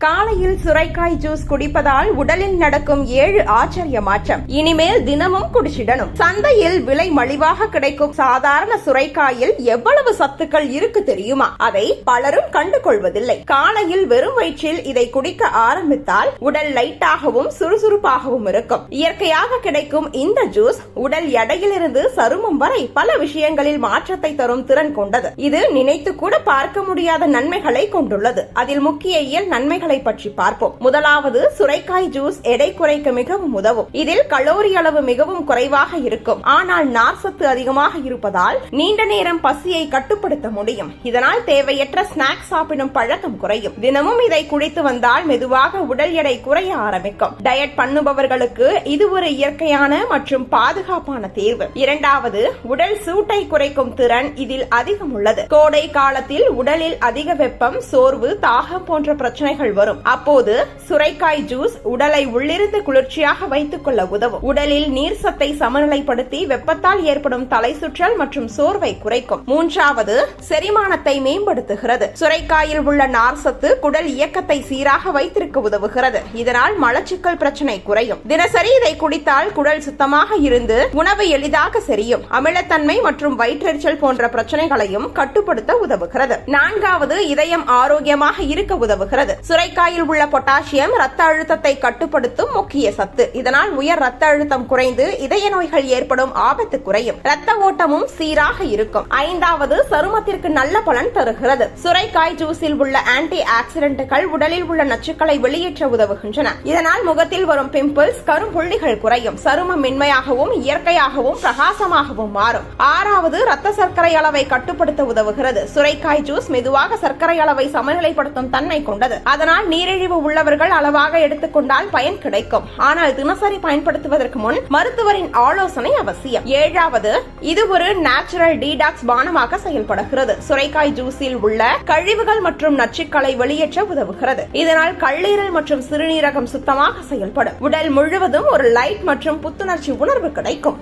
காலையில் சுரைக்காய் ஜூஸ் குடிப்பதால் உடலில் நடக்கும் 7 ஆச்சரிய மாற்றம். இனிமேல் தினமும் குடிச்சிடணும். சந்தையில் விலை மலிவாக கிடைக்கும் சாதாரண சுரைக்காயில் எவ்வளவு சத்துக்கள் இருக்கு தெரியுமா? அதை பலரும் கண்டு கொள்வதில்லை. காலையில் வெறும் வயிற்றில் இதை குடிக்க ஆரம்பித்தால் உடல் லைட்டாகவும் சுறுசுறுப்பாகவும் இருக்கும். இயற்கையாக கிடைக்கும் இந்த ஜூஸ் உடல் எடையிலிருந்து சருமம் வரை பல விஷயங்களில் மாற்றத்தை தரும் திறன் கொண்டது. இது நினைத்து கூட பார்க்க முடியாத நன்மைகளை கொண்டுள்ளது. அதில் முக்கிய இயல் நன்மைகளை பற்றி பார்ப்போம். முதலாவது, சுரைக்காய் ஜூஸ் எடை குறைக்க மிகவும் உதவும். இதில் கலோரி அளவு மிகவும் குறைவாக இருக்கும். ஆனால் நார்சத்து அதிகமாக இருப்பதால் நீண்ட நேரம் பசியை கட்டுப்படுத்த முடியும். இதனால் தேவையற்ற ஸ்நாக்ஸ் சாப்பிடும் பழக்கம் குறையும். தினமும் இதை குடித்து வந்தால் மெதுவாக உடல் எடை குறைய ஆரம்பிக்கும். டயட் பண்ணுபவர்களுக்கு இது ஒரு இயற்கையான மற்றும் பாதுகாப்பான தேர்வு. இரண்டாவது, உடல் சூட்டை குறைக்கும் திறன் இதில் அதிகம் உள்ளது. கோடை காலத்தில் உடலில் அதிக வெப்பம், சோர்வு, தாகம் போன்ற பிரச்சனைகள் வரும். அப்போது சுரைக்காய் ஜூஸ் உடலை உள்ளிருந்து குளிர்ச்சியாக வைத்துக் கொள்ள உதவும். உடலில் நீர் சத்தை சமநிலைப்படுத்தி வெப்பத்தால் ஏற்படும் தலை சுற்றல் மற்றும் சோர்வை குறைக்கும். மூன்றாவது, செரிமானத்தை மேம்படுத்துகிறது. சுரைக்காயில் உள்ள நார் சத்து குடல் இயக்கத்தை சீராக வைத்திருக்க உதவுகிறது. இதனால் மலச்சிக்கல் பிரச்சனை குறையும். தினசரி இதை குடித்தால் குடல் சுத்தமாக இருந்து உணவு எளிதாக செரியும். அமிலத்தன்மை மற்றும் வயிற்றெரிச்சல் போன்ற பிரச்சனைகளையும் கட்டுப்படுத்த உதவுகிறது. நான்காவது, இதயம் ஆரோக்கியமாக இருக்க உதவுகிறது. சுரைக்காயில் உள்ள பொட்டாசியம் ரத்த அழுத்தத்தை கட்டுப்படுத்தும் முக்கிய சத்து. இதனால் உயர் ரத்த அழுத்தம் குறைந்து இதய நோய்கள் ஏற்படும் ஆபத்து குறையும். ரத்த ஓட்டமும் சீராக இருக்கும். ஐந்தாவது, சருமத்திற்கு நல்ல பலன் தருகிறது. சுரைக்காய் ஜூஸில் உள்ள ஆன்டி ஆக்சிடென்ட்கள் உடலில் உள்ள நச்சுக்களை வெளியேற்ற உதவுகின்றன. இதனால் முகத்தில் வரும் பிம்பிள்ஸ், கரும்புள்ளிகள் குறையும். சருமம் மென்மையாகவும் இயற்கையாகவும் பிரகாசமாகவும் மாறும். ஆறாவது, ரத்த சர்க்கரை அளவை கட்டுப்படுத்த உதவுகிறது. சுரைக்காய் ஜூஸ் மெதுவாக சர்க்கரை அளவை சமநிலைப்படுத்தும் தன்மை கொண்டது. அதனால் நீரிழிவு உள்ளவர்கள் அளவாக எடுத்துக்கொண்டால் பயன் கிடைக்கும். ஆனால் தினசரி பயன்படுத்துவதற்கு முன் மருத்துவரின் ஆலோசனை அவசியம். ஏழாவது, இது ஒரு நேச்சுரல் டீடாக்ஸ் பானமாக செயல்படுகிறது. சுரைக்காய் ஜூஸில் உள்ள கழிவுகள் மற்றும் நச்சுக்களை வெளியேற்ற உதவுகிறது. இதனால் கல்லீரல் மற்றும் சிறுநீரகம் சுத்தமாக செயல்படும். உடல் முழுவதும் ஒரு லைட் மற்றும் புத்துணர்ச்சி உணர்வு கிடைக்கும்.